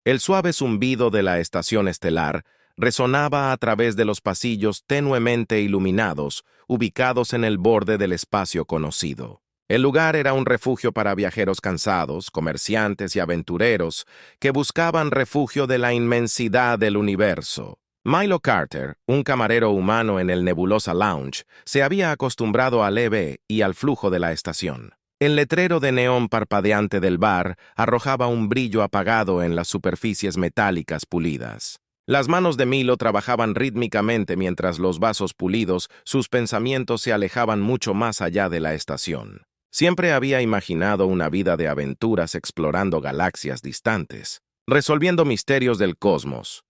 El suave zumbido de la estación estelar resonaba a través de los pasillos tenuemente iluminados, ubicados en el borde del espacio conocido. El lugar era un refugio para viajeros cansados, comerciantes y aventureros que buscaban refugio de la inmensidad del universo. Milo Carter, un camarero humano en el Nebulosa Lounge, se había acostumbrado al EV y al flujo de la estación. El letrero de neón parpadeante del bar arrojaba un brillo apagado en las superficies metálicas pulidas. Las manos de Milo trabajaban rítmicamente mientras los vasos pulidos, sus pensamientos se alejaban mucho más allá de la estación. Siempre había imaginado una vida de aventuras explorando galaxias distantes, resolviendo misterios del cosmos.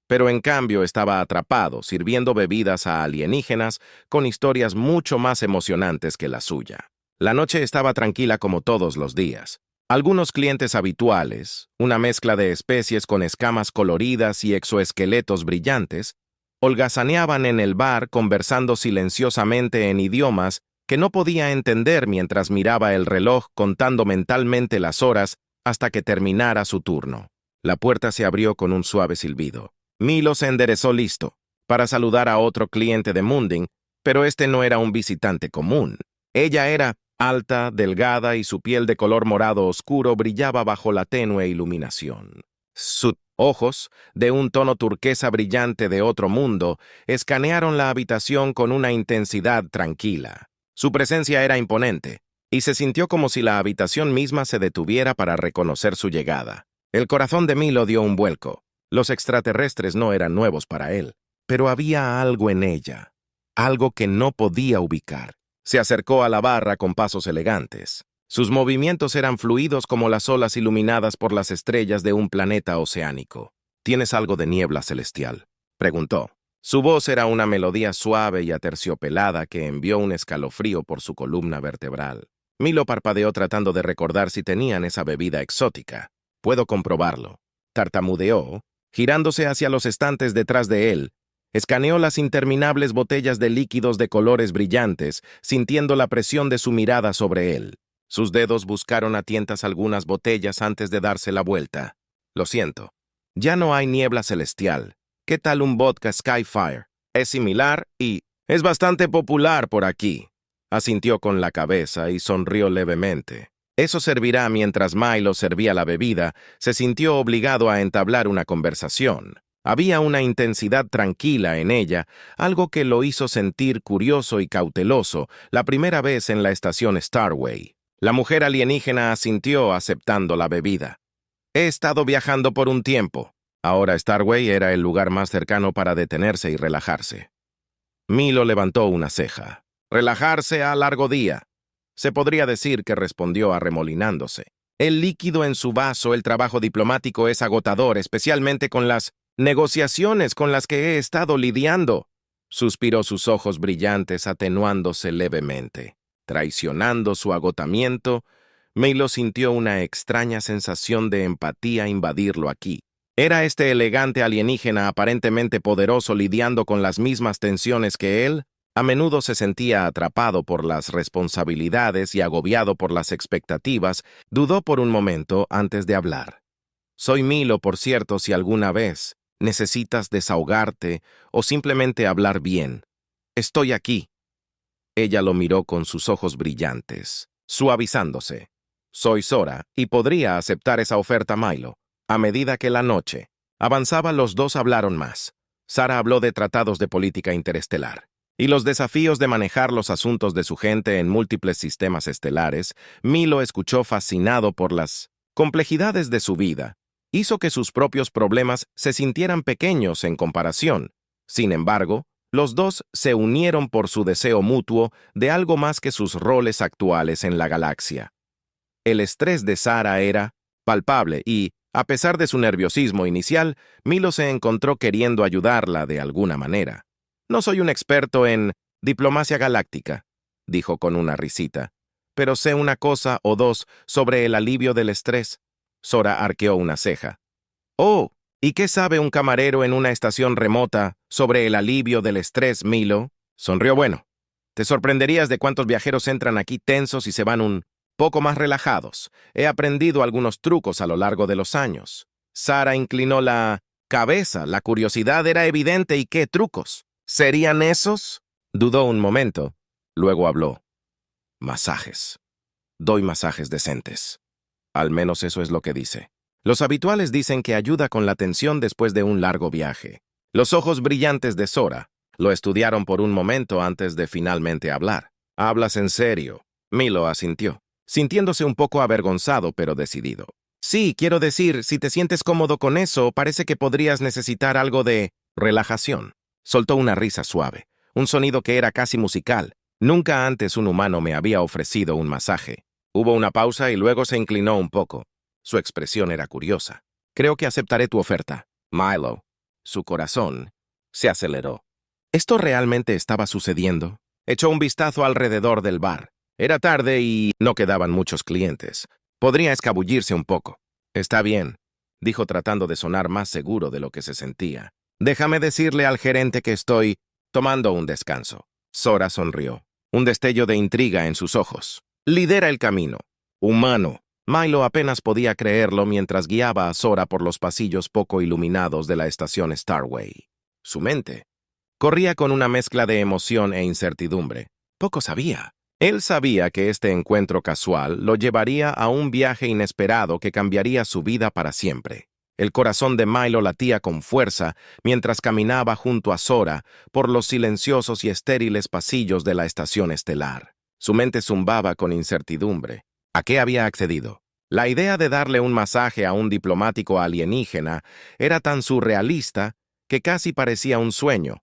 Pero en cambio estaba atrapado, sirviendo bebidas a alienígenas con historias mucho más emocionantes que la suya. La noche estaba tranquila como todos los días. Algunos clientes habituales, una mezcla de especies con escamas coloridas y exoesqueletos brillantes, holgazaneaban en el bar conversando silenciosamente en idiomas que no podía entender mientras miraba el reloj contando mentalmente las horas hasta que terminara su turno. La puerta se abrió con un suave silbido. Milo se enderezó listo para saludar a otro cliente de Munding, pero este no era un visitante común. Ella era alta, delgada y su piel de color morado oscuro brillaba bajo la tenue iluminación. Sus ojos, de un tono turquesa brillante de otro mundo, escanearon la habitación con una intensidad tranquila. Su presencia era imponente, y se sintió como si la habitación misma se detuviera para reconocer su llegada. El corazón de Milo dio un vuelco. Los extraterrestres no eran nuevos para él, pero había algo en ella, algo que no podía ubicar. Se acercó a la barra con pasos elegantes. Sus movimientos eran fluidos como las olas iluminadas por las estrellas de un planeta oceánico. ¿Tienes algo de niebla celestial?, preguntó. Su voz era una melodía suave y aterciopelada que envió un escalofrío por su columna vertebral. Milo parpadeó tratando de recordar si tenían esa bebida exótica. Puedo comprobarlo. Tartamudeó, girándose hacia los estantes detrás de él. Escaneó las interminables botellas de líquidos de colores brillantes, sintiendo la presión de su mirada sobre él. Sus dedos buscaron a tientas algunas botellas antes de darse la vuelta. Lo siento. Ya no hay niebla celestial. ¿Qué tal un vodka Skyfire? Es similar y es bastante popular por aquí. Asintió con la cabeza y sonrió levemente. Eso servirá mientras Milo servía la bebida, se sintió obligado a entablar una conversación. Había una intensidad tranquila en ella, algo que lo hizo sentir curioso y cauteloso la primera vez en la estación Starway. La mujer alienígena asintió aceptando la bebida. He estado viajando por un tiempo. Ahora Starway era el lugar más cercano para detenerse y relajarse. Milo levantó una ceja. Relajarse a largo día. Se podría decir que respondió arremolinándose. El líquido en su vaso, el trabajo diplomático es agotador, especialmente con las negociaciones con las que he estado lidiando. Suspiró, sus ojos brillantes atenuándose levemente. Traicionando su agotamiento, Milo sintió una extraña sensación de empatía invadirlo aquí. ¿Era este elegante alienígena aparentemente poderoso lidiando con las mismas tensiones que él? A menudo se sentía atrapado por las responsabilidades y agobiado por las expectativas. Dudó por un momento antes de hablar. Soy Milo, por cierto, si alguna vez necesitas desahogarte o simplemente hablar bien. Estoy aquí. Ella lo miró con sus ojos brillantes, suavizándose. Soy Sora y podría aceptar esa oferta, Milo. A medida que la noche avanzaba, los dos hablaron más. Sara habló de tratados de política interestelar y los desafíos de manejar los asuntos de su gente en múltiples sistemas estelares. Milo escuchó fascinado por las complejidades de su vida. Hizo que sus propios problemas se sintieran pequeños en comparación. Sin embargo, los dos se unieron por su deseo mutuo de algo más que sus roles actuales en la galaxia. El estrés de Sara era palpable y, a pesar de su nerviosismo inicial, Milo se encontró queriendo ayudarla de alguna manera. No soy un experto en diplomacia galáctica, dijo con una risita, pero sé una cosa o dos sobre el alivio del estrés. Sora arqueó una ceja. Oh, ¿y qué sabe un camarero en una estación remota sobre el alivio del estrés, Milo? Sonrió. Bueno, te sorprenderías de cuántos viajeros entran aquí tensos y se van un poco más relajados. He aprendido algunos trucos a lo largo de los años. Sara inclinó la cabeza. La curiosidad era evidente. ¿Y qué trucos? ¿Serían esos? Dudó un momento. Luego habló. Masajes. Doy masajes decentes. Al menos eso es lo que dice. Los habituales dicen que ayuda con la tensión después de un largo viaje. Los ojos brillantes de Sora lo estudiaron por un momento antes de finalmente hablar. ¿Hablas en serio? Milo asintió, sintiéndose un poco avergonzado pero decidido. Sí, quiero decir, si te sientes cómodo con eso, parece que podrías necesitar algo de relajación. Soltó una risa suave, un sonido que era casi musical. Nunca antes un humano me había ofrecido un masaje. Hubo una pausa y luego se inclinó un poco. Su expresión era curiosa. Creo que aceptaré tu oferta, Milo. Su corazón se aceleró. ¿Esto realmente estaba sucediendo? Echó un vistazo alrededor del bar. Era tarde y no quedaban muchos clientes. Podría escabullirse un poco. Está bien, dijo tratando de sonar más seguro de lo que se sentía. Déjame decirle al gerente que estoy tomando un descanso. Sora sonrió, un destello de intriga en sus ojos. Lidera el camino. Humano. Milo apenas podía creerlo mientras guiaba a Sora por los pasillos poco iluminados de la estación Starway. Su mente corría con una mezcla de emoción e incertidumbre. Poco sabía. Él sabía que este encuentro casual lo llevaría a un viaje inesperado que cambiaría su vida para siempre. El corazón de Milo latía con fuerza mientras caminaba junto a Sora por los silenciosos y estériles pasillos de la estación estelar. Su mente zumbaba con incertidumbre. ¿A qué había accedido? La idea de darle un masaje a un diplomático alienígena era tan surrealista que casi parecía un sueño.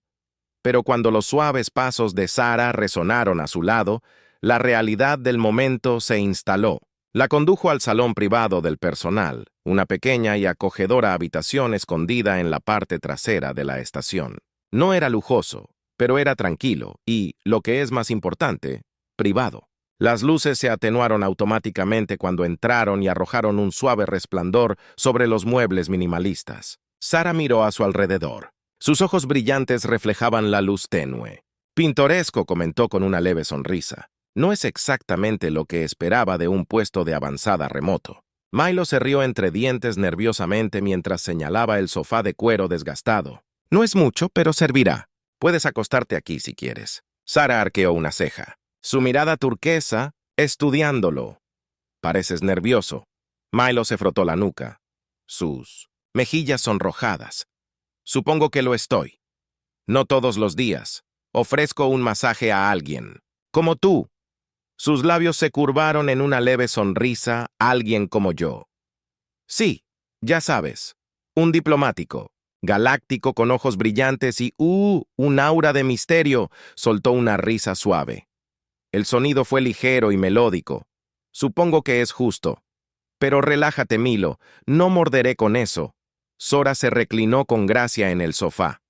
Pero cuando los suaves pasos de Sara resonaron a su lado, la realidad del momento se instaló. La condujo al salón privado del personal, una pequeña y acogedora habitación escondida en la parte trasera de la estación. No era lujoso, pero era tranquilo y, lo que es más importante, privado. Las luces se atenuaron automáticamente cuando entraron y arrojaron un suave resplandor sobre los muebles minimalistas. Sara miró a su alrededor. Sus ojos brillantes reflejaban la luz tenue. Pintoresco, comentó con una leve sonrisa. No es exactamente lo que esperaba de un puesto de avanzada remoto. Milo se rió entre dientes nerviosamente mientras señalaba el sofá de cuero desgastado. No es mucho, pero servirá. Puedes acostarte aquí si quieres. Sara arqueó una ceja. Su mirada turquesa, estudiándolo. Pareces nervioso. Milo se frotó la nuca. Sus mejillas sonrojadas. Supongo que lo estoy. No todos los días. Ofrezco un masaje a alguien. Como tú. Sus labios se curvaron en una leve sonrisa. Alguien como yo. Sí, ya sabes. Un diplomático. Galáctico con ojos brillantes y un aura de misterio. Soltó una risa suave. El sonido fue ligero y melódico. Supongo que es justo. Pero relájate, Milo. No morderé con eso. Sora se reclinó con gracia en el sofá.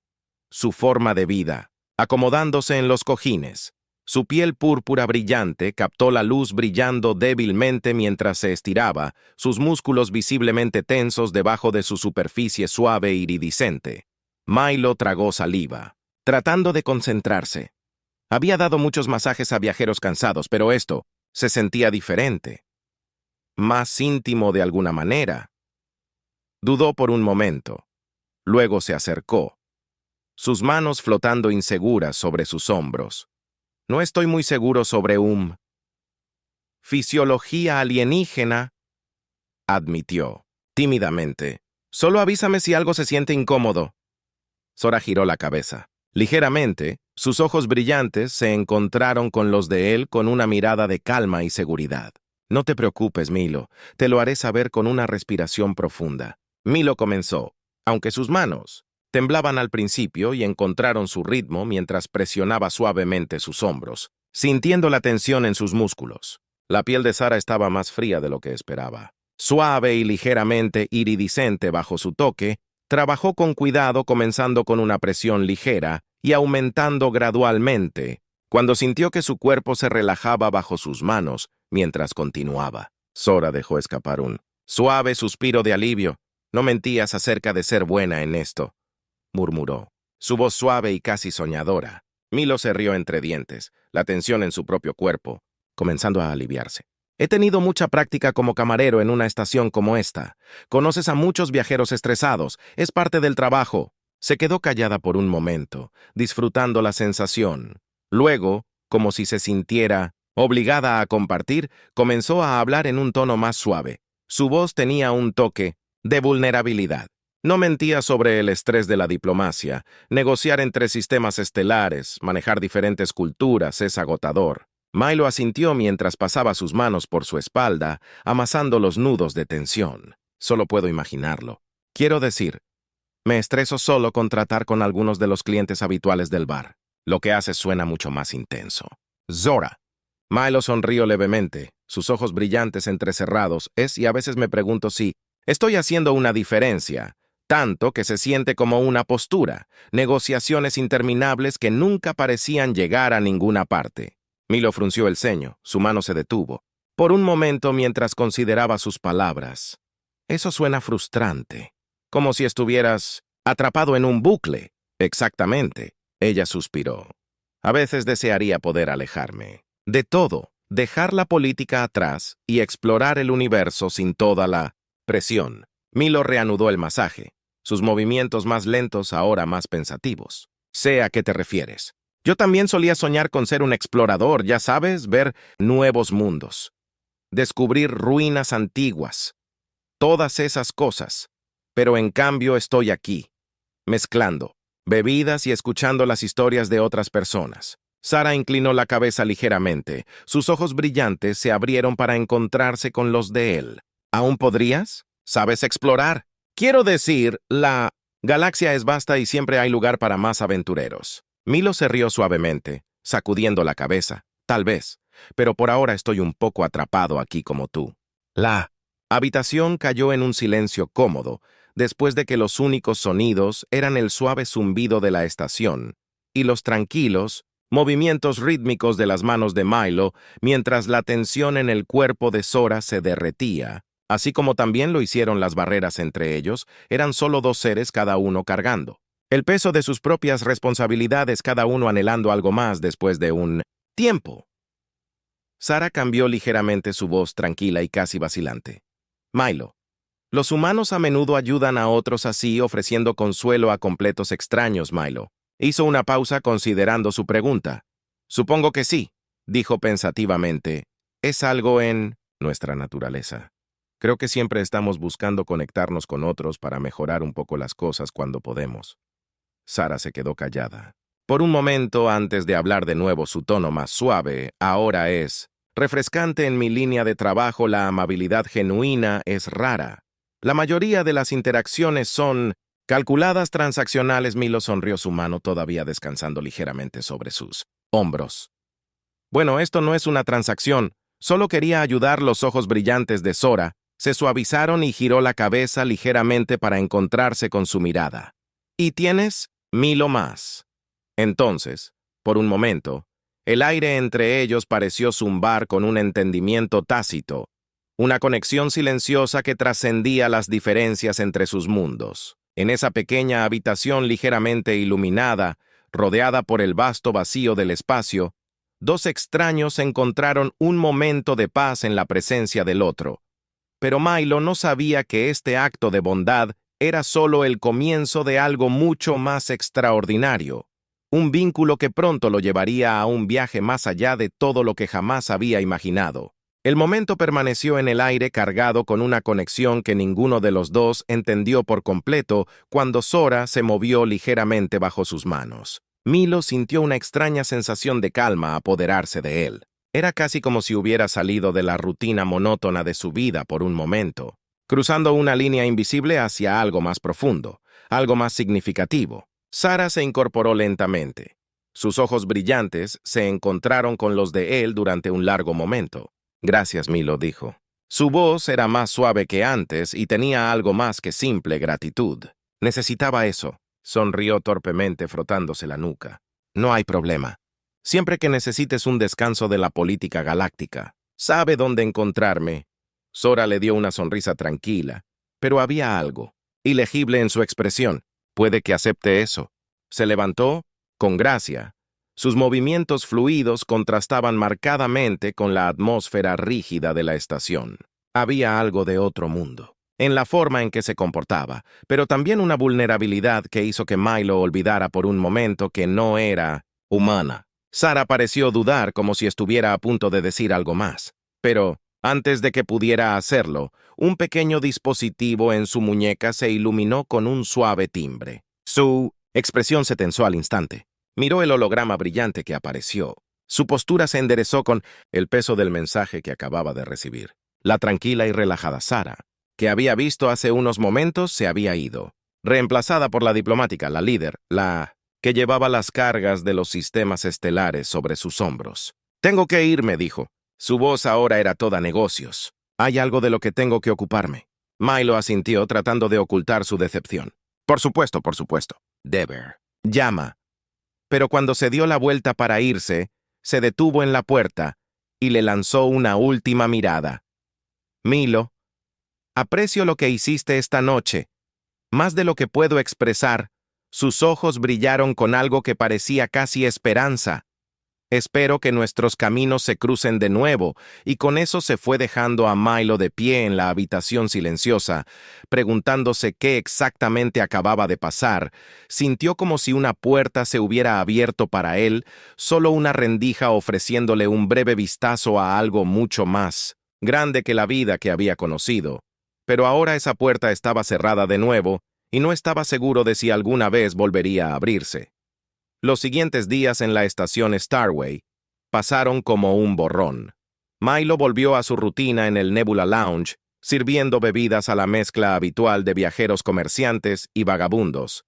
Su forma de vida, acomodándose en los cojines. Su piel púrpura brillante captó la luz brillando débilmente mientras se estiraba, sus músculos visiblemente tensos debajo de su superficie suave e iridiscente. Milo tragó saliva, tratando de concentrarse. Había dado muchos masajes a viajeros cansados, pero esto se sentía diferente. Más íntimo de alguna manera. Dudó por un momento. Luego se acercó, sus manos flotando inseguras sobre sus hombros. No estoy muy seguro sobre fisiología alienígena, admitió, tímidamente. Solo avísame si algo se siente incómodo. Sora giró la cabeza. Ligeramente, sus ojos brillantes se encontraron con los de él con una mirada de calma y seguridad. No te preocupes, Milo, te lo haré saber con una respiración profunda. Milo comenzó, aunque sus manos temblaban al principio y encontraron su ritmo mientras presionaba suavemente sus hombros, sintiendo la tensión en sus músculos. La piel de Sara estaba más fría de lo que esperaba. Suave y ligeramente iridiscente bajo su toque, trabajó con cuidado comenzando con una presión ligera y aumentando gradualmente, cuando sintió que su cuerpo se relajaba bajo sus manos mientras continuaba. Sora dejó escapar un suave suspiro de alivio. No mentías acerca de ser buena en esto, murmuró, su voz suave y casi soñadora. Milo se rió entre dientes, la tensión en su propio cuerpo, comenzando a aliviarse. He tenido mucha práctica como camarero en una estación como esta. Conoces a muchos viajeros estresados. Es parte del trabajo. Se quedó callada por un momento, disfrutando la sensación. Luego, como si se sintiera obligada a compartir, comenzó a hablar en un tono más suave. Su voz tenía un toque de vulnerabilidad. No mentía sobre el estrés de la diplomacia. Negociar entre sistemas estelares, manejar diferentes culturas es agotador. Milo asintió mientras pasaba sus manos por su espalda, amasando los nudos de tensión. Solo puedo imaginarlo. Quiero decir, me estreso solo con tratar con algunos de los clientes habituales del bar. Lo que hace suena mucho más intenso. Zora. Milo sonrió levemente, sus ojos brillantes entrecerrados, y a veces me pregunto si estoy haciendo una diferencia, tanto que se siente como una postura, negociaciones interminables que nunca parecían llegar a ninguna parte. Milo frunció el ceño, su mano se detuvo. Por un momento mientras consideraba sus palabras. Eso suena frustrante, como si estuvieras atrapado en un bucle. Exactamente, ella suspiró. A veces desearía poder alejarme. De todo, dejar la política atrás y explorar el universo sin toda la presión. Milo reanudó el masaje, sus movimientos más lentos ahora más pensativos. Sé a qué te refieres. Yo también solía soñar con ser un explorador, ya sabes, ver nuevos mundos, descubrir ruinas antiguas, todas esas cosas. Pero en cambio estoy aquí, mezclando bebidas y escuchando las historias de otras personas. Sara inclinó la cabeza ligeramente. Sus ojos brillantes se abrieron para encontrarse con los de él. ¿Aún podrías? ¿Sabes explorar? Quiero decir, la galaxia es vasta y siempre hay lugar para más aventureros. Milo se rió suavemente, sacudiendo la cabeza. Tal vez, pero por ahora estoy un poco atrapado aquí como tú. La habitación cayó en un silencio cómodo, después de que los únicos sonidos eran el suave zumbido de la estación y los tranquilos movimientos rítmicos de las manos de Milo mientras la tensión en el cuerpo de Zora se derretía, así como también lo hicieron las barreras entre ellos. Eran solo dos seres cada uno cargando. El peso de sus propias responsabilidades, cada uno anhelando algo más después de un tiempo. Sara cambió ligeramente su voz tranquila y casi vacilante. Milo. Los humanos a menudo ayudan a otros así, ofreciendo consuelo a completos extraños, Milo. Hizo una pausa considerando su pregunta. Supongo que sí, dijo pensativamente. Es algo en nuestra naturaleza. Creo que siempre estamos buscando conectarnos con otros para mejorar un poco las cosas cuando podemos. Sara se quedó callada. Por un momento, antes de hablar de nuevo, su tono más suave, ahora es refrescante en mi línea de trabajo. La amabilidad genuina es rara. La mayoría de las interacciones son calculadas transaccionales. Milo sonrió, su mano todavía descansando ligeramente sobre sus hombros. Bueno, esto no es una transacción. Solo quería ayudar. Los ojos brillantes de Zora se suavizaron y giró la cabeza ligeramente para encontrarse con su mirada. ¿Y tienes? Milo más. Entonces, por un momento, el aire entre ellos pareció zumbar con un entendimiento tácito, una conexión silenciosa que trascendía las diferencias entre sus mundos. En esa pequeña habitación ligeramente iluminada, rodeada por el vasto vacío del espacio, dos extraños encontraron un momento de paz en la presencia del otro. Pero Milo no sabía que este acto de bondad era solo el comienzo de algo mucho más extraordinario, un vínculo que pronto lo llevaría a un viaje más allá de todo lo que jamás había imaginado. El momento permaneció en el aire, cargado con una conexión que ninguno de los dos entendió por completo cuando Zora se movió ligeramente bajo sus manos. Milo sintió una extraña sensación de calma apoderarse de él. Era casi como si hubiera salido de la rutina monótona de su vida por un momento, cruzando una línea invisible hacia algo más profundo, algo más significativo. Sara se incorporó lentamente. Sus ojos brillantes se encontraron con los de él durante un largo momento. Gracias, Milo, dijo. Su voz era más suave que antes y tenía algo más que simple gratitud. Necesitaba eso. Sonrió torpemente frotándose la nuca. No hay problema. Siempre que necesites un descanso de la política galáctica, sabe dónde encontrarme. Zora le dio una sonrisa tranquila, pero había algo ilegible en su expresión. Puede que acepte eso. Se levantó, con gracia, Sus movimientos fluidos contrastaban marcadamente con la atmósfera rígida de la estación. Había algo de otro mundo en la forma en que se comportaba, pero también una vulnerabilidad que hizo que Milo olvidara por un momento que no era humana. Sarah pareció dudar como si estuviera a punto de decir algo más, pero antes de que pudiera hacerlo, un pequeño dispositivo en su muñeca se iluminó con un suave timbre. Su expresión se tensó al instante. Miró el holograma brillante que apareció. Su postura se enderezó con el peso del mensaje que acababa de recibir. La tranquila y relajada Sarah, que había visto hace unos momentos, se había ido, reemplazada por la diplomática, la líder, la que llevaba las cargas de los sistemas estelares sobre sus hombros. «Tengo que irme», dijo. Su voz ahora era toda negocios. «Hay algo de lo que tengo que ocuparme». Milo asintió tratando de ocultar su decepción. Por supuesto. Deber. Llama. Pero cuando se dio la vuelta para irse, se detuvo en la puerta y le lanzó una última mirada. «Milo, aprecio lo que hiciste esta noche. Más de lo que puedo expresar». Sus ojos brillaron con algo que parecía casi esperanza. «Espero que nuestros caminos se crucen de nuevo», y con eso se fue dejando a Milo de pie en la habitación silenciosa, preguntándose qué exactamente acababa de pasar. Sintió como si una puerta se hubiera abierto para él, solo una rendija ofreciéndole un breve vistazo a algo mucho más grande que la vida que había conocido. Pero ahora esa puerta estaba cerrada de nuevo, y no estaba seguro de si alguna vez volvería a abrirse. Los siguientes días en la estación Starway pasaron como un borrón. Milo volvió a su rutina en el Nebula Lounge, sirviendo bebidas a la mezcla habitual de viajeros comerciantes y vagabundos.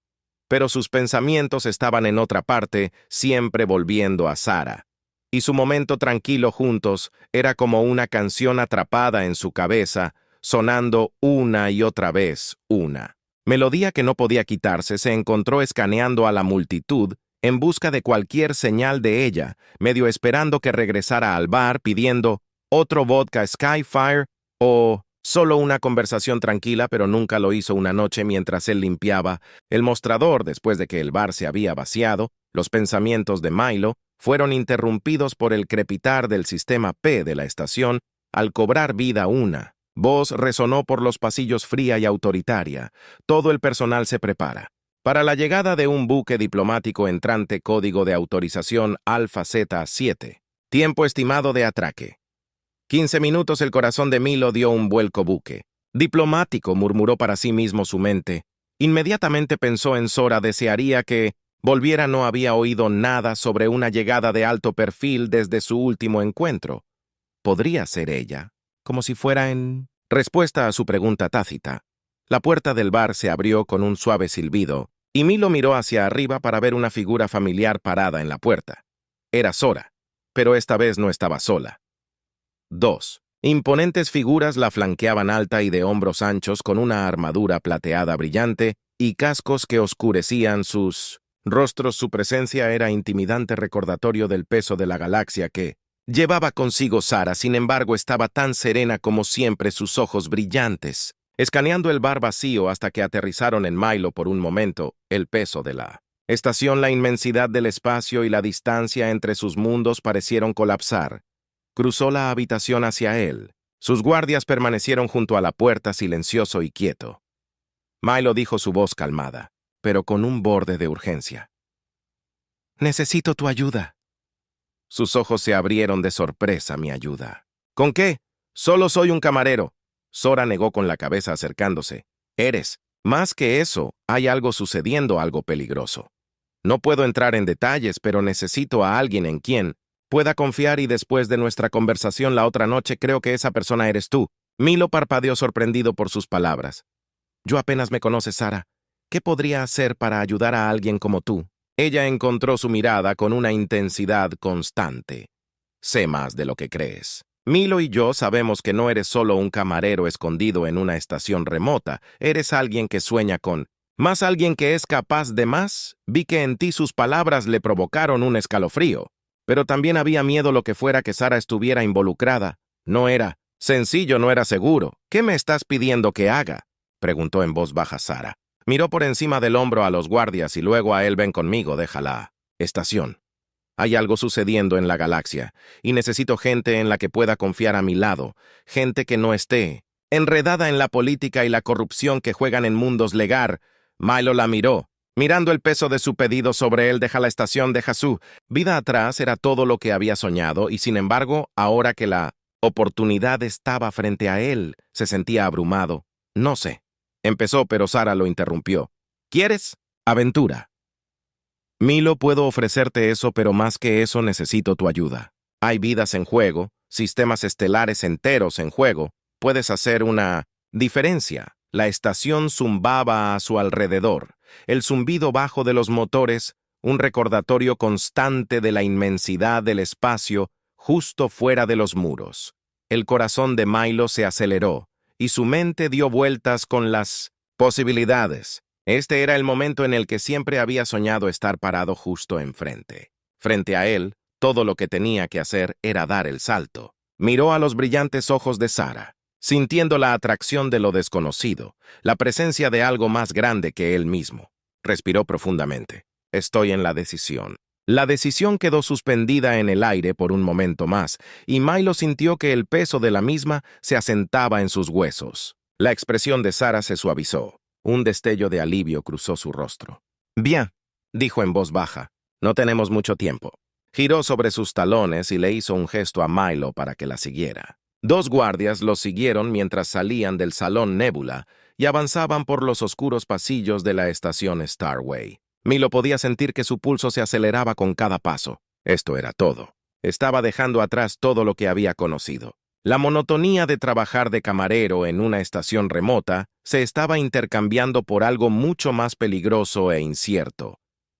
Pero sus pensamientos estaban en otra parte, siempre volviendo a Sarah. Y su momento tranquilo juntos era como una canción atrapada en su cabeza, sonando una y otra vez una melodía que no podía quitarse. Se encontró escaneando a la multitud en busca de cualquier señal de ella, medio esperando que regresara al bar pidiendo otro vodka Skyfire o solo una conversación tranquila, pero nunca lo hizo una noche mientras él limpiaba el mostrador después de que el bar se había vaciado. Los pensamientos de Milo fueron interrumpidos por el crepitar del sistema P de la estación al cobrar vida una voz resonó por los pasillos fría y autoritaria. «Todo el personal se prepara para la llegada de un buque diplomático entrante, código de autorización Alfa Z7. Tiempo estimado de atraque». 15 minutos. El corazón de Milo dio un vuelco. «Buque diplomático», murmuró para sí mismo su mente. Inmediatamente pensó en Sora. Desearía que volviera. No había oído nada sobre una llegada de alto perfil desde su último encuentro. ¿Podría ser ella? Como si fuera en respuesta a su pregunta tácita. La puerta del bar se abrió con un suave silbido, y Milo miró hacia arriba para ver una figura familiar parada en la puerta. Era Sora, pero esta vez no estaba sola. 2 imponentes figuras la flanqueaban, alta y de hombros anchos, con una armadura plateada brillante y cascos que oscurecían sus rostros. Su presencia era intimidante recordatorio del peso de la galaxia que llevaba consigo Sarah. Sin embargo, estaba tan serena como siempre, sus ojos brillantes, escaneando el bar vacío hasta que aterrizaron en Milo por un momento. El peso de la estación, la inmensidad del espacio y la distancia entre sus mundos parecieron colapsar. Cruzó la habitación hacia él. Sus guardias permanecieron junto a la puerta, silencioso y quieto. Milo dijo, su voz calmada, pero con un borde de urgencia: «Necesito tu ayuda». Sus ojos se abrieron de sorpresa. «¿Mi ayuda? ¿Con qué? Solo soy un camarero». Sora negó con la cabeza, acercándose. «Eres más que eso. Hay algo sucediendo, algo peligroso. No puedo entrar en detalles, pero necesito a alguien en quien pueda confiar, y después de nuestra conversación la otra noche, creo que esa persona eres tú». Milo parpadeó, sorprendido por sus palabras. «Yo apenas me conoces, Sarah. ¿Qué podría hacer para ayudar a alguien como tú?». Ella encontró su mirada con una intensidad constante. «Sé más de lo que crees. Milo y yo sabemos que no eres solo un camarero escondido en una estación remota. Eres alguien que sueña con más, alguien que es capaz de más». Vi que en ti sus palabras le provocaron un escalofrío, pero también había miedo. Lo que fuera que Sarah estuviera involucrada no era sencillo, no era seguro. «¿Qué me estás pidiendo que haga?», preguntó en voz baja Sarah. Miró por encima del hombro a los guardias y luego a él. «Ven conmigo, deja la estación». Hay algo sucediendo en la galaxia, y necesito gente en la que pueda confiar a mi lado, gente que no esté enredada en la política y la corrupción que juegan en mundos legar. Milo la miró. Mirando el peso de su pedido sobre él, deja la estación de Hasu. Vida atrás era todo lo que había soñado, y sin embargo, ahora que la oportunidad estaba frente a él, se sentía abrumado. No sé. Empezó, pero Sara lo interrumpió. ¿Quieres? Aventura. Milo, puedo ofrecerte eso, pero más que eso necesito tu ayuda. Hay vidas en juego, sistemas estelares enteros en juego. Puedes hacer una diferencia. La estación zumbaba a su alrededor. El zumbido bajo de los motores, un recordatorio constante de la inmensidad del espacio justo fuera de los muros. El corazón de Milo se aceleró, y su mente dio vueltas con las posibilidades. Este era el momento en el que siempre había soñado estar parado justo enfrente. Frente a él, todo lo que tenía que hacer era dar el salto. Miró a los brillantes ojos de Sara, sintiendo la atracción de lo desconocido, la presencia de algo más grande que él mismo. Respiró profundamente. Estoy en la decisión. La decisión quedó suspendida en el aire por un momento más, y Milo sintió que el peso de la misma se asentaba en sus huesos. La expresión de Sara se suavizó. Un destello de alivio cruzó su rostro. Bien, dijo en voz baja, no tenemos mucho tiempo. Giró sobre sus talones y le hizo un gesto a Milo para que la siguiera. Dos guardias los siguieron mientras salían del salón Nebula y avanzaban por los oscuros pasillos de la estación Starway. Milo podía sentir que su pulso se aceleraba con cada paso. Esto era todo. Estaba dejando atrás todo lo que había conocido. La monotonía de trabajar de camarero en una estación remota se estaba intercambiando por algo mucho más peligroso e incierto.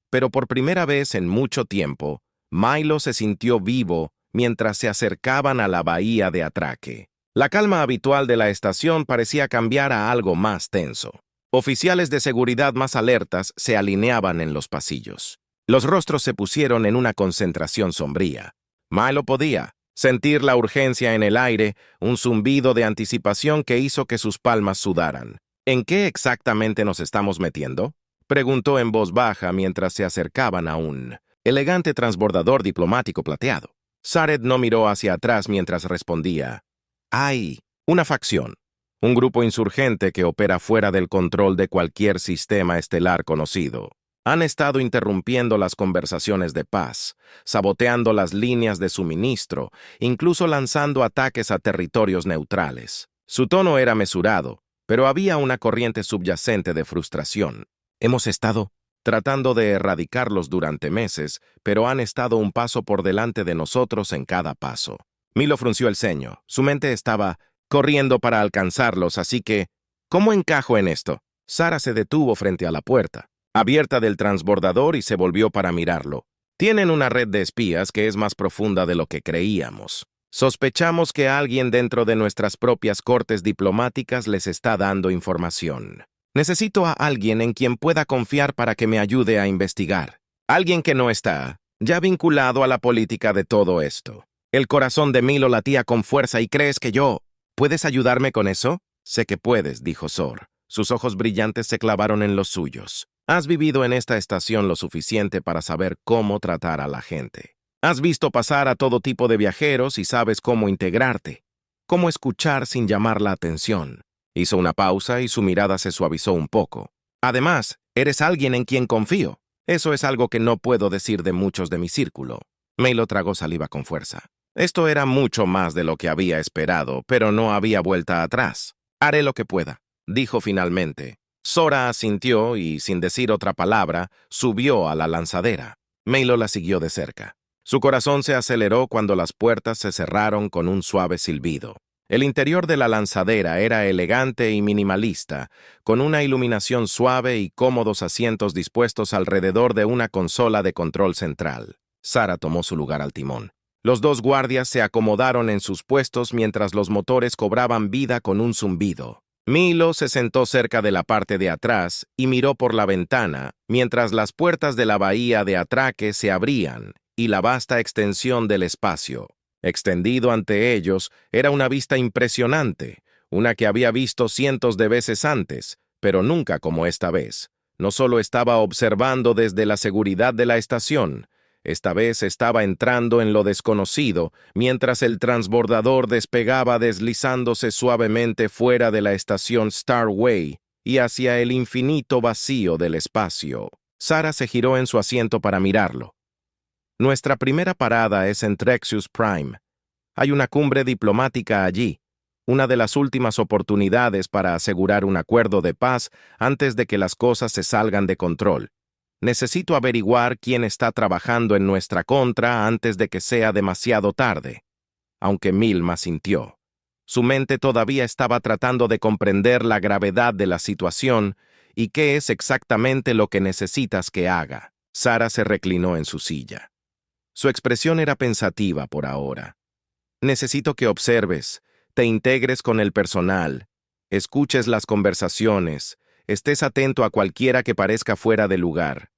Pero por primera vez en mucho tiempo, Milo se sintió vivo mientras se acercaban a la bahía de atraque. La calma habitual de la estación parecía cambiar a algo más tenso. Oficiales de seguridad más alertas se alineaban en los pasillos. Los rostros se pusieron en una concentración sombría. Milo podía sentir la urgencia en el aire, un zumbido de anticipación que hizo que sus palmas sudaran. ¿En qué exactamente nos estamos metiendo?, preguntó en voz baja mientras se acercaban a un elegante transbordador diplomático plateado. Sared no miró hacia atrás mientras respondía. Hay una facción, un grupo insurgente que opera fuera del control de cualquier sistema estelar conocido. Han estado interrumpiendo las conversaciones de paz, saboteando las líneas de suministro, incluso lanzando ataques a territorios neutrales. Su tono era mesurado, pero había una corriente subyacente de frustración. Hemos estado tratando de erradicarlos durante meses, pero han estado un paso por delante de nosotros en cada paso. Milo frunció el ceño. Su mente estaba corriendo para alcanzarlos, así que, ¿cómo encajo en esto? Sara se detuvo frente a la puerta abierta del transbordador y se volvió para mirarlo. Tienen una red de espías que es más profunda de lo que creíamos. Sospechamos que alguien dentro de nuestras propias cortes diplomáticas les está dando información. Necesito a alguien en quien pueda confiar para que me ayude a investigar. Alguien que no está ya vinculado a la política de todo esto. El corazón de Milo latía con fuerza y ¿crees que yo? ¿Puedes ayudarme con eso? Sé que puedes, dijo Zor. Sus ojos brillantes se clavaron en los suyos. Has vivido en esta estación lo suficiente para saber cómo tratar a la gente. Has visto pasar a todo tipo de viajeros y sabes cómo integrarte, cómo escuchar sin llamar la atención. Hizo una pausa y su mirada se suavizó un poco. Además, eres alguien en quien confío. Eso es algo que no puedo decir de muchos de mi círculo. Milo tragó saliva con fuerza. Esto era mucho más de lo que había esperado, pero no había vuelta atrás. Haré lo que pueda, dijo finalmente. Sora asintió y, sin decir otra palabra, subió a la lanzadera. Milo la siguió de cerca. Su corazón se aceleró cuando las puertas se cerraron con un suave silbido. El interior de la lanzadera era elegante y minimalista, con una iluminación suave y cómodos asientos dispuestos alrededor de una consola de control central. Sara tomó su lugar al timón. Los dos guardias se acomodaron en sus puestos mientras los motores cobraban vida con un zumbido. Milo se sentó cerca de la parte de atrás y miró por la ventana mientras las puertas de la bahía de atraque se abrían y la vasta extensión del espacio. Extendido ante ellos era una vista impresionante, una que había visto cientos de veces antes, pero nunca como esta vez. No solo estaba observando desde la seguridad de la estación, Esta vez estaba entrando en lo desconocido, mientras el transbordador despegaba deslizándose suavemente fuera de la estación Starway y hacia el infinito vacío del espacio. Sarah se giró en su asiento para mirarlo. Nuestra primera parada es en Trexus Prime. Hay una cumbre diplomática allí, una de las últimas oportunidades para asegurar un acuerdo de paz antes de que las cosas se salgan de control. Necesito averiguar quién está trabajando en nuestra contra antes de que sea demasiado tarde. Aunque Milma sintió. Su mente todavía estaba tratando de comprender la gravedad de la situación y qué es exactamente lo que necesitas que haga. Sarah se reclinó en su silla. Su expresión era pensativa por ahora. Necesito que observes, te integres con el personal, escuches las conversaciones, estés atento a cualquiera que parezca fuera de lugar.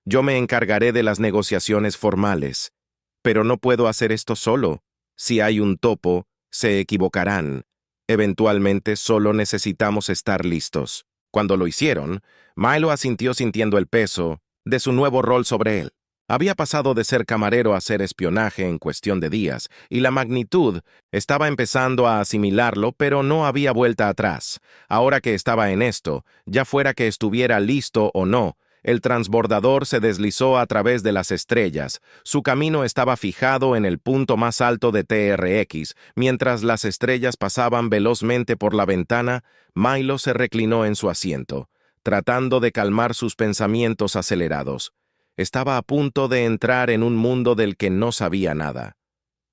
Yo me encargaré de las negociaciones formales, pero no puedo hacer esto solo. Si hay un topo, se equivocarán. Eventualmente solo necesitamos estar listos. Cuando lo hicieron, Milo asintió sintiendo el peso de su nuevo rol sobre él. Había pasado de ser camarero a ser espionaje en cuestión de días, y la magnitud estaba empezando a asimilarlo, pero no había vuelta atrás. Ahora que estaba en esto, ya fuera que estuviera listo o no, el transbordador se deslizó a través de las estrellas. Su camino estaba fijado en el punto más alto de TRX. Mientras las estrellas pasaban velozmente por la ventana, Milo se reclinó en su asiento, tratando de calmar sus pensamientos acelerados. Estaba a punto de entrar en un mundo del que no sabía nada.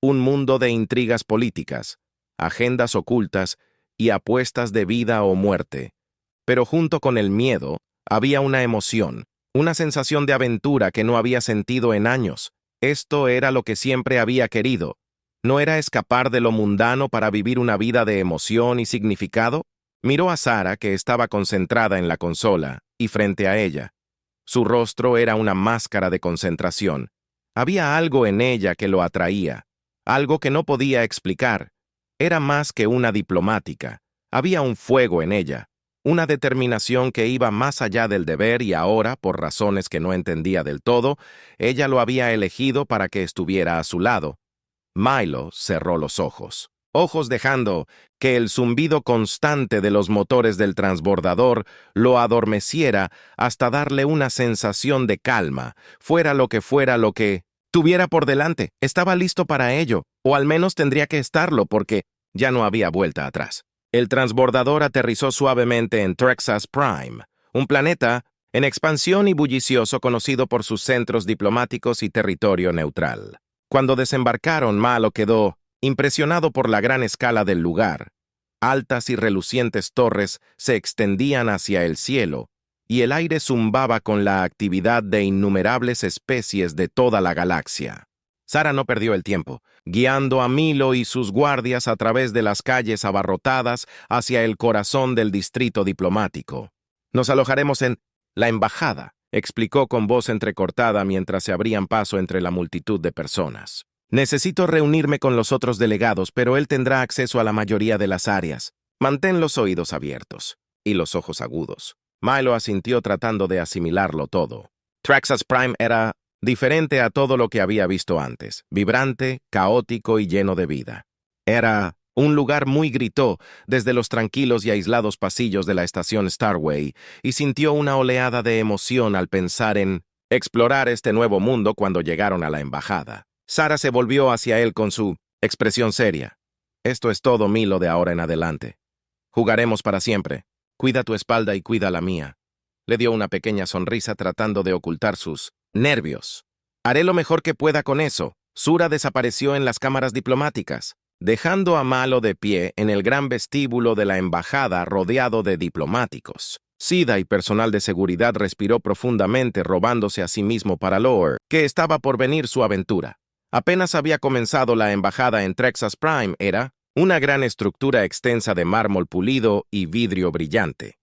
Un mundo de intrigas políticas, agendas ocultas y apuestas de vida o muerte. Pero junto con el miedo, había una emoción, una sensación de aventura que no había sentido en años. Esto era lo que siempre había querido. ¿No era escapar de lo mundano para vivir una vida de emoción y significado? Miró a Sarah, que estaba concentrada en la consola, y frente a ella. Su rostro era una máscara de concentración. Había algo en ella que lo atraía, algo que no podía explicar. Era más que una diplomática. Había un fuego en ella, una determinación que iba más allá del deber y ahora, por razones que no entendía del todo, ella lo había elegido para que estuviera a su lado. Milo cerró los ojos dejando que el zumbido constante de los motores del transbordador lo adormeciera hasta darle una sensación de calma, fuera lo que tuviera por delante. Estaba listo para ello, o al menos tendría que estarlo porque ya no había vuelta atrás. El transbordador aterrizó suavemente en Trexus Prime, un planeta en expansión y bullicioso conocido por sus centros diplomáticos y territorio neutral. Cuando desembarcaron, Milo quedó impresionado por la gran escala del lugar. Altas y relucientes torres se extendían hacia el cielo, y el aire zumbaba con la actividad de innumerables especies de toda la galaxia. Sarah no perdió el tiempo, guiando a Milo y sus guardias a través de las calles abarrotadas hacia el corazón del distrito diplomático. Nos alojaremos en la embajada, explicó con voz entrecortada mientras se abrían paso entre la multitud de personas. Necesito reunirme con los otros delegados, pero él tendrá acceso a la mayoría de las áreas. Mantén los oídos abiertos y los ojos agudos. Milo asintió tratando de asimilarlo todo. Trexus Prime era diferente a todo lo que había visto antes, vibrante, caótico y lleno de vida. Era un lugar muy gritó desde los tranquilos y aislados pasillos de la estación Starway y sintió una oleada de emoción al pensar en explorar este nuevo mundo cuando llegaron a la embajada. Sarah se volvió hacia él con su expresión seria. Esto es todo, Milo, de ahora en adelante. Jugaremos para siempre. Cuida tu espalda y cuida la mía. Le dio una pequeña sonrisa tratando de ocultar sus nervios. Haré lo mejor que pueda con eso. Sura desapareció en las cámaras diplomáticas, dejando a Milo de pie en el gran vestíbulo de la embajada rodeado de diplomáticos. Sida y personal de seguridad respiró profundamente, robándose a sí mismo para Lore, que estaba por venir su aventura. Apenas había comenzado la embajada en Trexus Prime, era una gran estructura extensa de mármol pulido y vidrio brillante.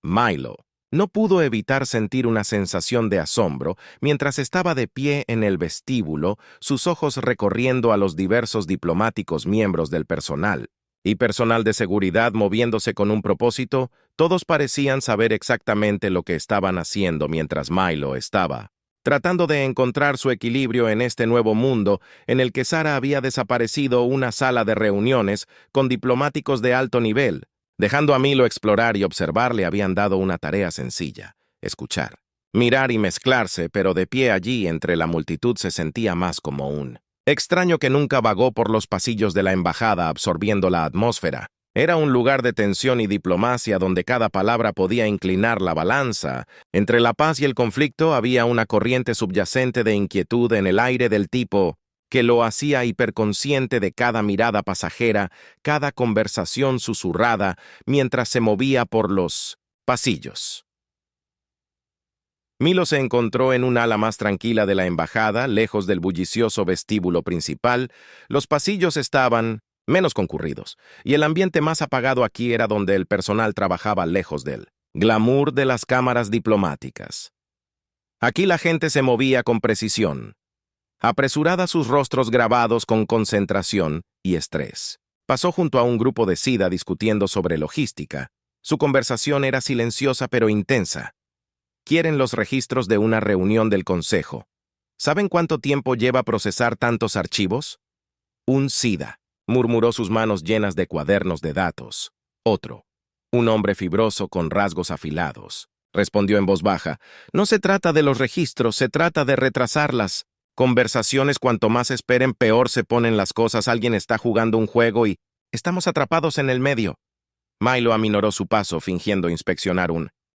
Milo no pudo evitar sentir una sensación de asombro mientras estaba de pie en el vestíbulo, sus ojos recorriendo a los diversos diplomáticos miembros del personal y personal de seguridad moviéndose con un propósito. Todos parecían saber exactamente lo que estaban haciendo mientras Milo estaba tratando de encontrar su equilibrio en este nuevo mundo en el que Sara había desaparecido una sala de reuniones con diplomáticos de alto nivel. Dejando a Milo explorar y observar le habían dado una tarea sencilla: escuchar, mirar y mezclarse, pero de pie allí entre la multitud se sentía más como un extraño que nunca vagó por los pasillos de la embajada absorbiendo la atmósfera. Era un lugar de tensión y diplomacia donde cada palabra podía inclinar la balanza. Entre la paz y el conflicto había una corriente subyacente de inquietud en el aire del tipo que lo hacía hiperconsciente de cada mirada pasajera, cada conversación susurrada, mientras se movía por los pasillos. Milo se encontró en un ala más tranquila de la embajada, lejos del bullicioso vestíbulo principal. Los pasillos estaban menos concurridos, y el ambiente más apagado aquí era donde el personal trabajaba lejos del glamour de las cámaras diplomáticas. Aquí la gente se movía con precisión, apresurada, sus rostros grabados con concentración y estrés. Pasó junto a un grupo de SIDA discutiendo sobre logística. Su conversación era silenciosa pero intensa. Quieren los registros de una reunión del consejo. ¿Saben cuánto tiempo lleva procesar tantos archivos? Un SIDA, murmuró, sus manos llenas de cuadernos de datos. Otro, un hombre fibroso con rasgos afilados, respondió en voz baja: no se trata de los registros, se trata de retrasar las conversaciones. Cuanto más esperen, peor se ponen las cosas. Alguien está jugando un juego y estamos atrapados en el medio. Milo aminoró su paso, fingiendo inspeccionar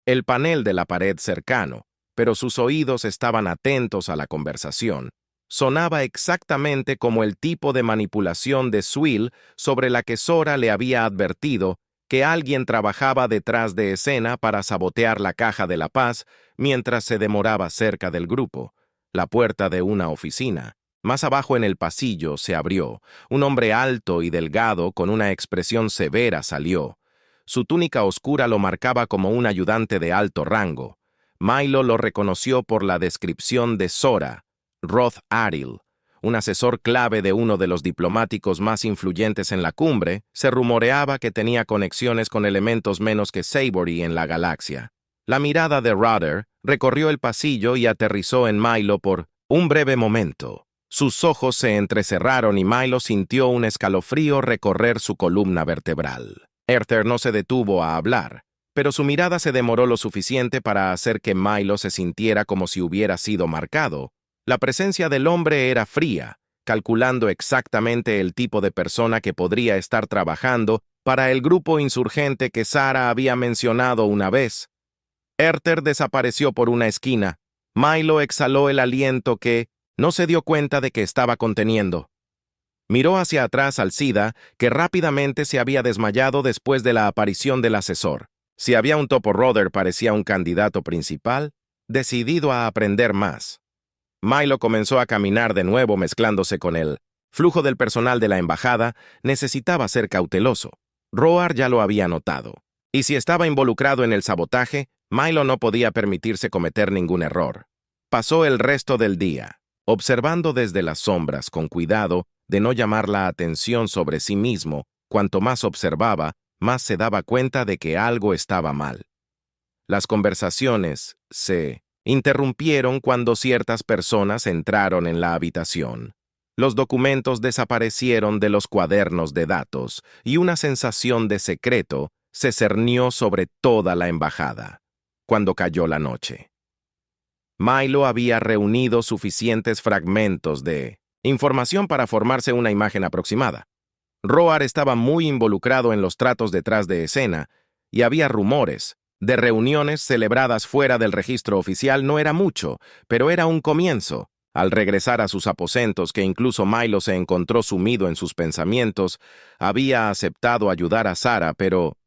el panel de la pared cercano, pero sus oídos estaban atentos a la conversación. Sonaba exactamente como el tipo de manipulación de Swill sobre la que Sora le había advertido que alguien trabajaba detrás de escena para sabotear la Caja de la Paz mientras se demoraba cerca del grupo. La puerta de una oficina, más abajo en el pasillo, se abrió. Un hombre alto y delgado, con una expresión severa, salió. Su túnica oscura lo marcaba como un ayudante de alto rango. Milo lo reconoció por la descripción de Sora: Roth Aril, un asesor clave de uno de los diplomáticos más influyentes en la cumbre. Se rumoreaba que tenía conexiones con elementos menos que Savory en la galaxia. La mirada de Rudder recorrió el pasillo y aterrizó en Milo por un breve momento. Sus ojos se entrecerraron y Milo sintió un escalofrío recorrer su columna vertebral. Arthur no se detuvo a hablar, pero su mirada se demoró lo suficiente para hacer que Milo se sintiera como si hubiera sido marcado. La presencia del hombre era fría, calculando exactamente el tipo de persona que podría estar trabajando para el grupo insurgente que Sara había mencionado una vez. Arthur desapareció por una esquina. Milo exhaló el aliento que no se dio cuenta de que estaba conteniendo. Miró hacia atrás al SIDA, que rápidamente se había desmayado después de la aparición del asesor. Si había un topo, Rudder parecía un candidato principal, decidido a aprender más. Milo comenzó a caminar de nuevo, mezclándose con el flujo del personal de la embajada. Necesitaba ser cauteloso. Roar ya lo había notado. Y si estaba involucrado en el sabotaje, Milo no podía permitirse cometer ningún error. Pasó el resto del día observando desde las sombras, con cuidado de no llamar la atención sobre sí mismo. Cuanto más observaba, más se daba cuenta de que algo estaba mal. Las conversaciones se interrumpieron cuando ciertas personas entraron en la habitación. Los documentos desaparecieron de los cuadernos de datos y una sensación de secreto se cernió sobre toda la embajada. Cuando cayó la noche, Milo había reunido suficientes fragmentos de información para formarse una imagen aproximada. Roar estaba muy involucrado en los tratos detrás de escena y había rumores de reuniones celebradas fuera del registro oficial. No era mucho, pero era un comienzo. Al regresar a sus aposentos, que incluso Milo se encontró sumido en sus pensamientos, había aceptado ayudar a Sara, pero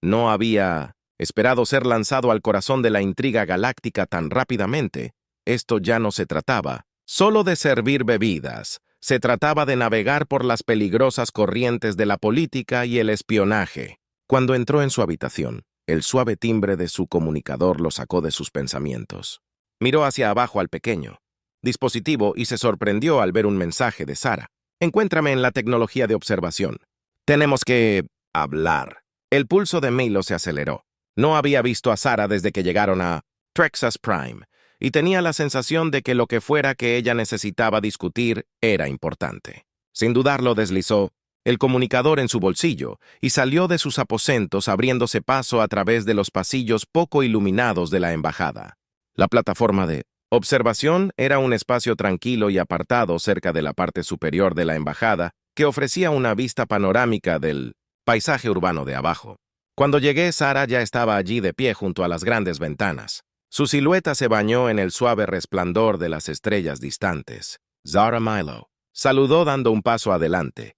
no había esperado ser lanzado al corazón de la intriga galáctica tan rápidamente. Esto ya no se trataba solo de servir bebidas. Se trataba de navegar por las peligrosas corrientes de la política y el espionaje. Cuando entró en su habitación, el suave timbre de su comunicador lo sacó de sus pensamientos. Miró hacia abajo al pequeño dispositivo y se sorprendió al ver un mensaje de Sara. Encuéntrame en la tecnología de observación. Tenemos que hablar. El pulso de Milo se aceleró. No había visto a Sara desde que llegaron a Trexas Prime. y tenía la sensación de que lo que fuera que ella necesitaba discutir era importante. Sin dudarlo, deslizó el comunicador en su bolsillo y salió de sus aposentos abriéndose paso a través de los pasillos poco iluminados de la embajada. La plataforma de observación era un espacio tranquilo y apartado cerca de la parte superior de la embajada que ofrecía una vista panorámica del paisaje urbano de abajo. Cuando llegué, Sarah ya estaba allí de pie junto a las grandes ventanas. Su silueta se bañó en el suave resplandor de las estrellas distantes. Zara Milo saludó dando un paso adelante.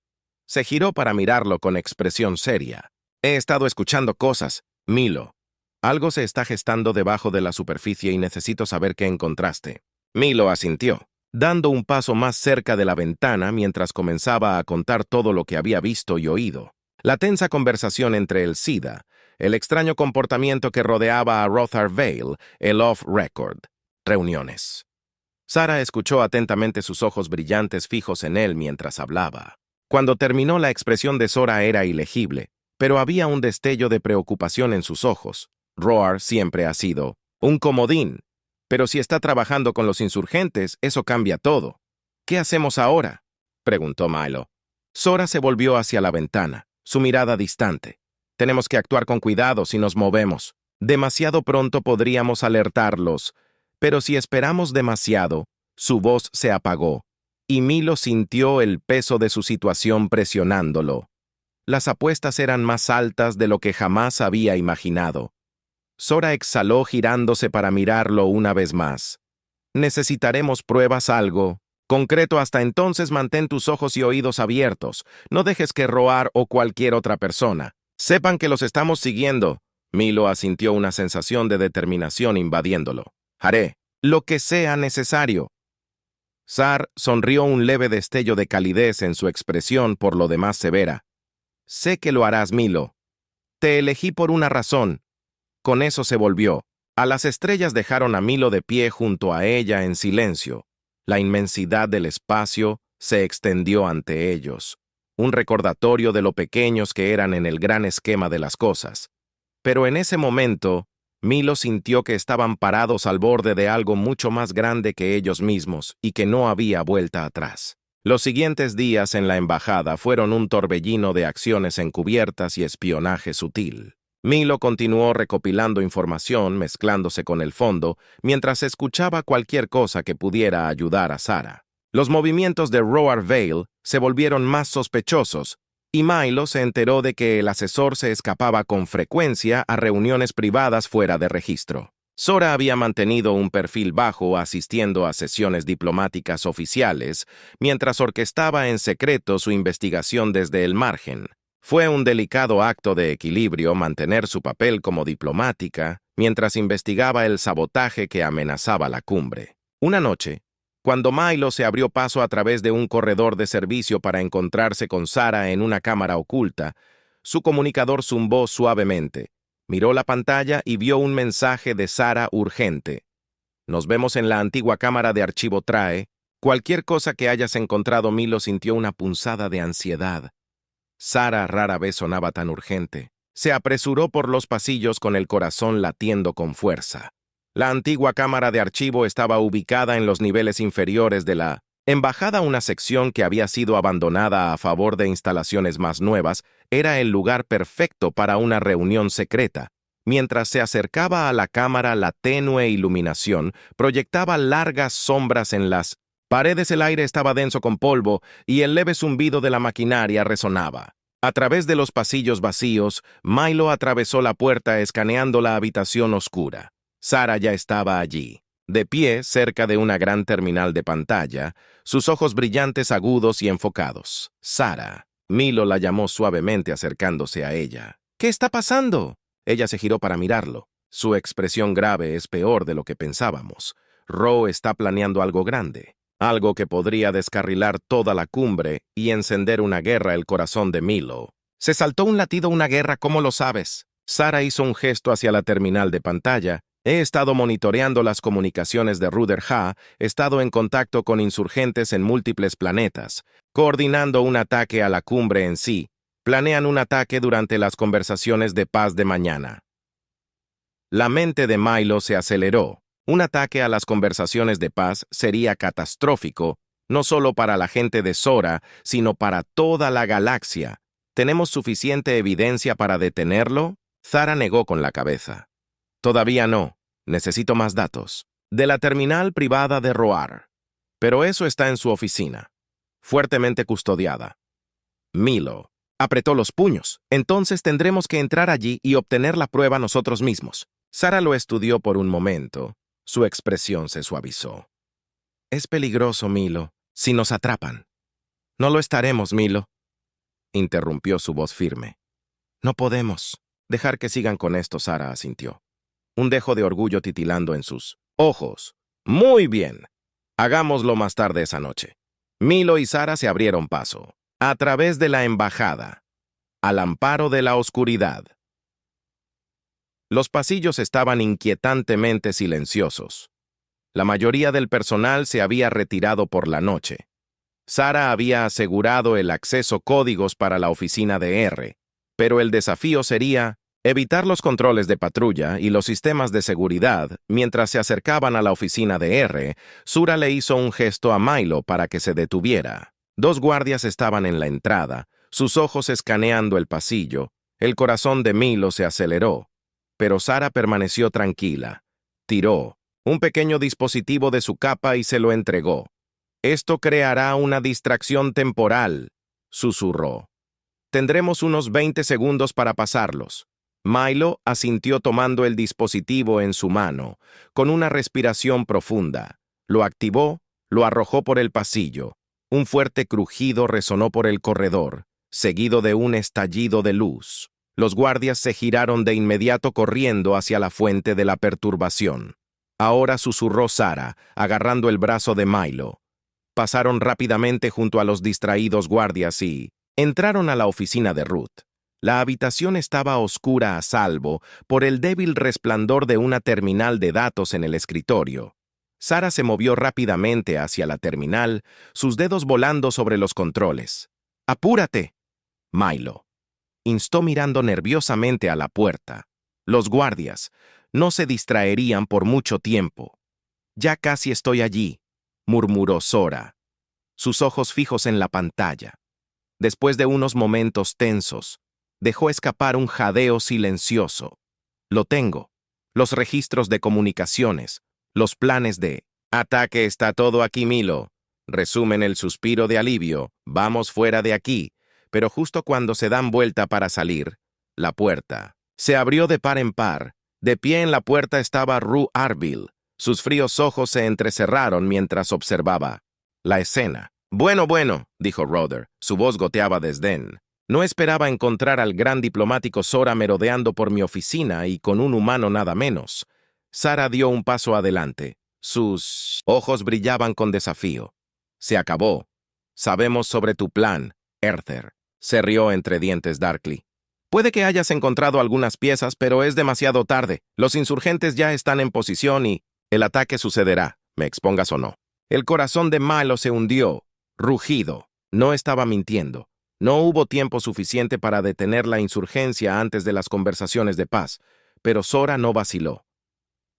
Se giró para mirarlo con expresión seria. He estado escuchando cosas, Milo. Algo se está gestando debajo de la superficie y necesito saber qué encontraste. Milo asintió, dando un paso más cerca de la ventana mientras comenzaba a contar todo lo que había visto y oído. La tensa conversación entre el SIDA, el extraño comportamiento que rodeaba a Rothar Vale, el off-record. Reuniones. Sarah escuchó atentamente, sus ojos brillantes fijos en él mientras hablaba. Cuando terminó, la expresión de Sora era ilegible, pero había un destello de preocupación en sus ojos. Roar siempre ha sido un comodín, pero si está trabajando con los insurgentes, eso cambia todo. ¿Qué hacemos ahora?, preguntó Milo. Sora se volvió hacia la ventana, su mirada distante. Tenemos que actuar con cuidado si nos movemos. Demasiado pronto podríamos alertarlos, pero si esperamos demasiado, su voz se apagó, y Milo sintió el peso de su situación presionándolo. Las apuestas eran más altas de lo que jamás había imaginado. Sora exhaló girándose para mirarlo una vez más. Necesitaremos pruebas, algo concreto. Hasta entonces mantén tus ojos y oídos abiertos. No dejes que Roar o cualquier otra persona sepan que los estamos siguiendo. Milo asintió, una sensación de determinación invadiéndolo. Haré lo que sea necesario. Sar sonrió, un leve destello de calidez en su expresión, por lo demás severa. Sé que lo harás, Milo. Te elegí por una razón. Con eso se volvió. A las estrellas dejaron a Milo de pie junto a ella en silencio. La inmensidad del espacio se extendió ante ellos, un recordatorio de lo pequeños que eran en el gran esquema de las cosas. Pero en ese momento, Milo sintió que estaban parados al borde de algo mucho más grande que ellos mismos y que no había vuelta atrás. Los siguientes días en la embajada fueron un torbellino de acciones encubiertas y espionaje sutil. Milo continuó recopilando información, mezclándose con el fondo, mientras escuchaba cualquier cosa que pudiera ayudar a Sarah. Los movimientos de Roar Vale se volvieron más sospechosos, y Milo se enteró de que el asesor se escapaba con frecuencia a reuniones privadas fuera de registro. Sora había mantenido un perfil bajo, asistiendo a sesiones diplomáticas oficiales, mientras orquestaba en secreto su investigación desde el margen. Fue un delicado acto de equilibrio mantener su papel como diplomática mientras investigaba el sabotaje que amenazaba la cumbre. Una noche, cuando Milo se abrió paso a través de un corredor de servicio para encontrarse con Sarah en una cámara oculta, su comunicador zumbó suavemente. Miró la pantalla y vio un mensaje de Sarah urgente. Nos vemos en la antigua cámara de archivo. Trae cualquier cosa que hayas encontrado. Milo sintió una punzada de ansiedad. Sarah rara vez sonaba tan urgente. Se apresuró por los pasillos con el corazón latiendo con fuerza. La antigua cámara de archivo estaba ubicada en los niveles inferiores de la embajada. Una sección que había sido abandonada a favor de instalaciones más nuevas. Era el lugar perfecto para una reunión secreta. Mientras se acercaba a la cámara, la tenue iluminación proyectaba largas sombras en las paredes. El aire estaba denso con polvo y el leve zumbido de la maquinaria resonaba. A través de los pasillos vacíos, Milo atravesó la puerta escaneando la habitación oscura. Sarah ya estaba allí, de pie cerca de una gran terminal de pantalla, sus ojos brillantes, agudos y enfocados. Sarah. Milo la llamó suavemente acercándose a ella. ¿Qué está pasando? Ella se giró para mirarlo. Su expresión grave. Es peor de lo que pensábamos. Ro está planeando algo grande. Algo que podría descarrilar toda la cumbre y encender una guerra. El corazón de Milo se saltó un latido. ¿Una guerra? ¿Cómo lo sabes? Sarah hizo un gesto hacia la terminal de pantalla. He estado monitoreando las comunicaciones de Ruder Ha, he estado en contacto con insurgentes en múltiples planetas, coordinando un ataque a la cumbre en sí. Planean un ataque durante las conversaciones de paz de mañana. La mente de Milo se aceleró. Un ataque a las conversaciones de paz sería catastrófico, no solo para la gente de Sora, sino para toda la galaxia. ¿Tenemos suficiente evidencia para detenerlo? Zara negó con la cabeza. Todavía no. Necesito más datos. De la terminal privada de Roar. Pero eso está en su oficina, fuertemente custodiada. Milo apretó los puños. Entonces tendremos que entrar allí y obtener la prueba nosotros mismos. Zara lo estudió por un momento. Su expresión se suavizó. Es peligroso, Milo, si nos atrapan. No lo estaremos, Milo, interrumpió su voz firme. No podemos dejar que sigan con esto, Zara asintió. Un dejo de orgullo titilando en sus ojos. Muy bien. Hagámoslo más tarde esa noche. Milo y Zara se abrieron paso, a través de la embajada, al amparo de la oscuridad. Los pasillos estaban inquietantemente silenciosos. La mayoría del personal se había retirado por la noche. Zara había asegurado el acceso códigos para la oficina de R, pero el desafío sería evitar los controles de patrulla y los sistemas de seguridad. Mientras se acercaban a la oficina de R, Zura le hizo un gesto a Milo para que se detuviera. 2 guardias estaban en la entrada, sus ojos escaneando el pasillo. El corazón de Milo se aceleró, pero Zara permaneció tranquila. Tiró un pequeño dispositivo de su capa y se lo entregó. Esto creará una distracción temporal, susurró. Tendremos unos 20 segundos para pasarlos. Milo asintió tomando el dispositivo en su mano, con una respiración profunda. Lo activó, lo arrojó por el pasillo. Un fuerte crujido resonó por el corredor, seguido de un estallido de luz. Los guardias se giraron de inmediato corriendo hacia la fuente de la perturbación. Ahora susurró Zara, agarrando el brazo de Milo. Pasaron rápidamente junto a los distraídos guardias y entraron a la oficina de Ruth. La habitación estaba oscura a salvo por el débil resplandor de una terminal de datos en el escritorio. Zara se movió rápidamente hacia la terminal, sus dedos volando sobre los controles. ¡Apúrate! Milo instó mirando nerviosamente a la puerta. Los guardias no se distraerían por mucho tiempo. Ya casi estoy allí, murmuró Zora, sus ojos fijos en la pantalla. Después de unos momentos tensos, dejó escapar un jadeo silencioso. Lo tengo. Los registros de comunicaciones, los planes de ataque, está todo aquí, Milo. Resumen el suspiro de alivio. Vamos fuera de aquí. Pero justo cuando se dan vuelta para salir, la puerta se abrió de par en par. De pie en la puerta estaba Rue Arville. Sus fríos ojos se entrecerraron mientras observaba la escena. Bueno, dijo Roder. Su voz goteaba desdén. No esperaba encontrar al gran diplomático Zora merodeando por mi oficina y con un humano nada menos. Zara dio un paso adelante. Sus ojos brillaban con desafío. Se acabó. Sabemos sobre tu plan, Erther. Se rió entre dientes Darkly. Puede que hayas encontrado algunas piezas, pero es demasiado tarde. Los insurgentes ya están en posición y el ataque sucederá, me expongas o no. El corazón de Milo se hundió, rugido. No estaba mintiendo. No hubo tiempo suficiente para detener la insurgencia antes de las conversaciones de paz, pero Zora no vaciló.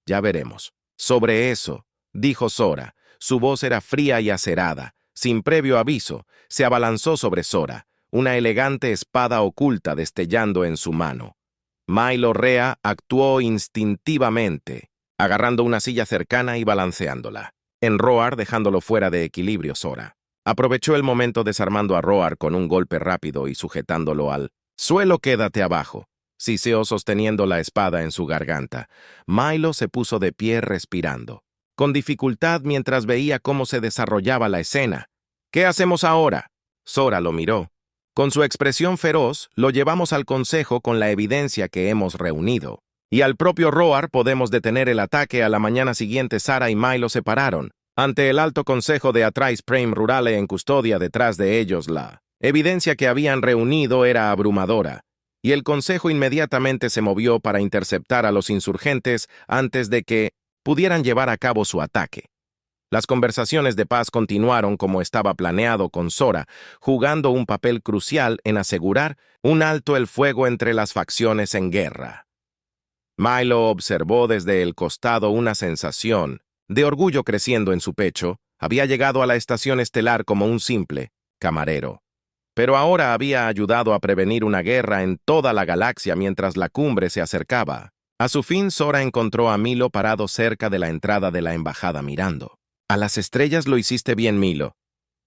Ya veremos. Sobre eso, dijo Zora. Su voz era fría y acerada. Sin previo aviso, se abalanzó sobre Zora, una elegante espada oculta destellando en su mano. Milo Rea actuó instintivamente, agarrando una silla cercana y balanceándola. En Roar, dejándolo fuera de equilibrio, Zora aprovechó el momento desarmando a Roar con un golpe rápido y sujetándolo al suelo. Quédate abajo, siseó sosteniendo la espada en su garganta. Milo se puso de pie respirando, con dificultad mientras veía cómo se desarrollaba la escena. ¿Qué hacemos ahora? Zora lo miró. Con su expresión feroz, lo llevamos al consejo con la evidencia que hemos reunido. Y al propio Roar podemos detener el ataque. A la mañana siguiente Zara y Milo se pararon ante el alto consejo de Atrais Prime Rurale en custodia. Detrás de ellos la evidencia que habían reunido era abrumadora, y el consejo inmediatamente se movió para interceptar a los insurgentes antes de que pudieran llevar a cabo su ataque. Las conversaciones de paz continuaron como estaba planeado, con Zora jugando un papel crucial en asegurar un alto el fuego entre las facciones en guerra. Milo observó desde el costado una sensación de orgullo creciendo en su pecho. Había llegado a la estación estelar como un simple camarero. Pero ahora había ayudado a prevenir una guerra en toda la galaxia mientras la cumbre se acercaba. A su fin, Sora encontró a Milo parado cerca de la entrada de la embajada mirando. «A las estrellas lo hiciste bien, Milo»,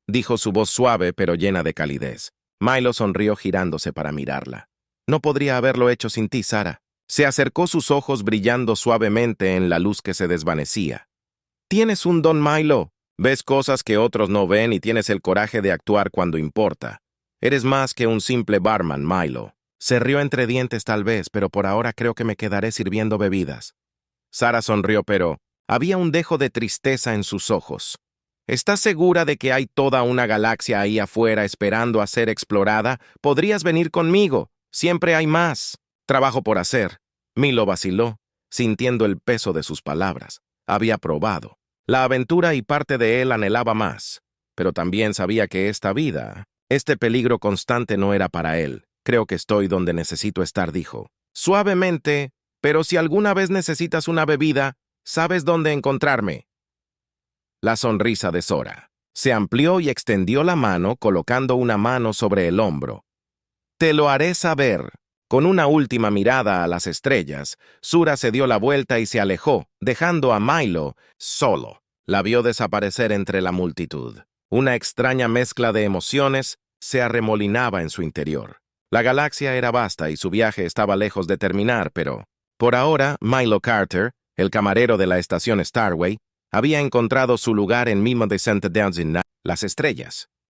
dijo su voz suave pero llena de calidez. Milo sonrió girándose para mirarla. «No podría haberlo hecho sin ti, Sara». Se acercó, sus ojos brillando suavemente en la luz que se desvanecía. «Tienes un don, Milo. Ves cosas que otros no ven y tienes el coraje de actuar cuando importa. Eres más que un simple barman, Milo». Se rió entre dientes tal vez, pero por ahora creo que me quedaré sirviendo bebidas. Sara sonrió, pero había un dejo de tristeza en sus ojos. ¿Estás segura de que hay toda una galaxia ahí afuera esperando a ser explorada? Podrías venir conmigo. Siempre hay más trabajo por hacer. Milo vaciló, sintiendo el peso de sus palabras. Había probado la aventura y parte de él anhelaba más. Pero también sabía que esta vida, este peligro constante no era para él. «Creo que estoy donde necesito estar», dijo. «Suavemente, pero si alguna vez necesitas una bebida, sabes dónde encontrarme». La sonrisa de Sora se amplió y extendió la mano colocando una mano sobre el hombro. «Te lo haré saber». Con una última mirada a las estrellas, Sora se dio la vuelta y se alejó, dejando a Milo solo. La vio desaparecer entre la multitud. Una extraña mezcla de emociones se arremolinaba en su interior. La galaxia era vasta y su viaje estaba lejos de terminar, pero por ahora Milo Carter, el camarero de la estación Starway, había encontrado su lugar en Mimo de St. Downs, las estrellas.